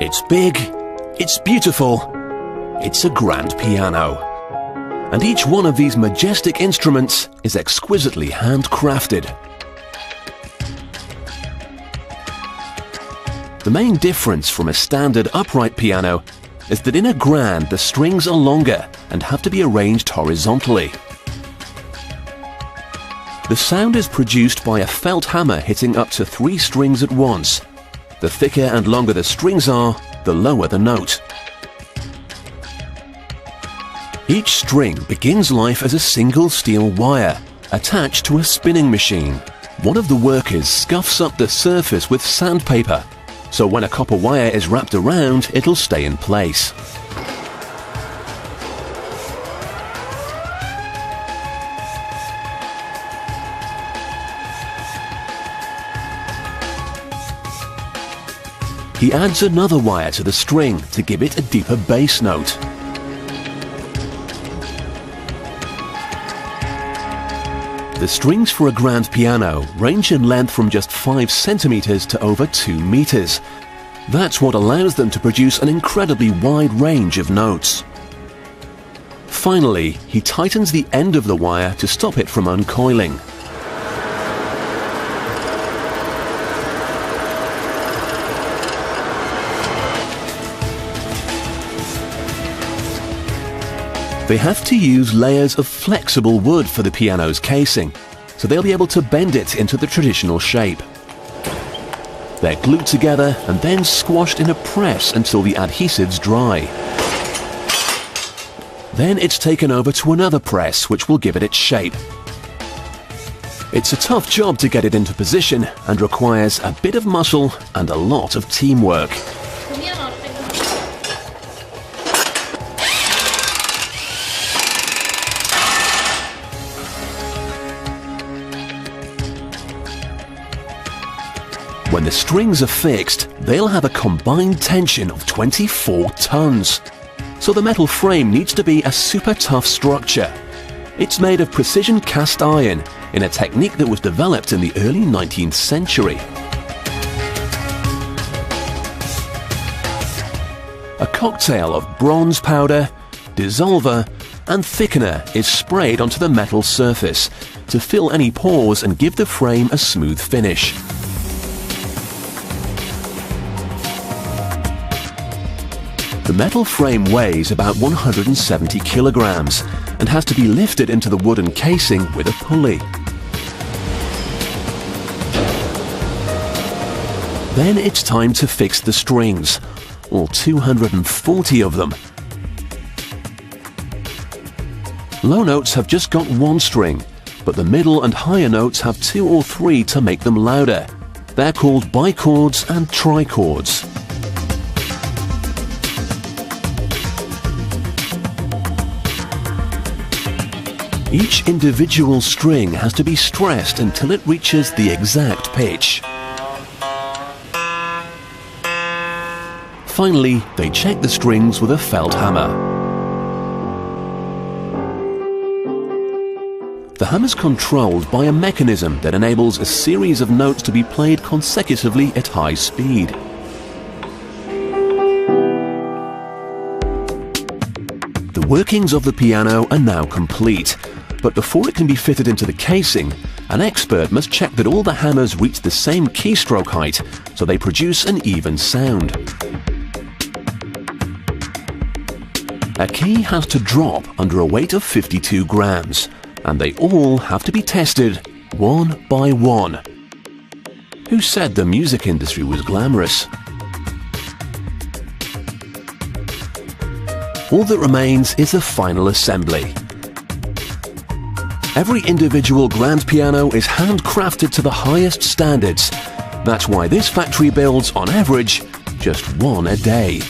It's big, it's beautiful, it's a grand piano. And each one of these majestic instruments is exquisitely handcrafted. The main difference from a standard upright piano is that in a grand the strings are longer and have to be arranged horizontally. The sound is produced by a felt hammer hitting up to 3 strings at once. The thicker and longer the strings are, the lower the note. Each string begins life as a single steel wire attached to a spinning machine. One of the workers scuffs up the surface with sandpaper, so when a copper wire is wrapped around, it'll stay in place. He adds another wire to the string to give it a deeper bass note. The strings for a grand piano range in length from just 5 centimeters to over 2 meters. That's what allows them to produce an incredibly wide range of notes. Finally, he tightens the end of the wire to stop it from uncoiling. They have to use layers of flexible wood for the piano's casing, so they'll be able to bend it into the traditional shape. They're glued together and then squashed in a press until the adhesives dry. Then it's taken over to another press, which will give it its shape. It's a tough job to get it into position and requires a bit of muscle and a lot of teamwork. When the strings are fixed, they'll have a combined tension of 24 tons. So the metal frame needs to be a super tough structure. It's made of precision cast iron in a technique that was developed in the early 19th century. A cocktail of bronze powder, dissolver, and thickener is sprayed onto the metal surface to fill any pores and give the frame a smooth finish. The metal frame weighs about 170 kilograms and has to be lifted into the wooden casing with a pulley. Then it's time to fix the strings, all 240 of them. Low notes have just got 1 string, but the middle and higher notes have 2 or 3 to make them louder. They're called bichords and trichords. Each individual string has to be stressed until it reaches the exact pitch. Finally, they check the strings with a felt hammer. The hammer's controlled by a mechanism that enables a series of notes to be played consecutively at high speed. The workings of the piano are now complete. But before it can be fitted into the casing, an expert must check that all the hammers reach the same keystroke height so they produce an even sound. A key has to drop under a weight of 52 grams, and they all have to be tested one by one. Who said the music industry was glamorous? All that remains is the final assembly. Every individual grand piano is handcrafted to the highest standards. That's why this factory builds, on average, just 1 a day.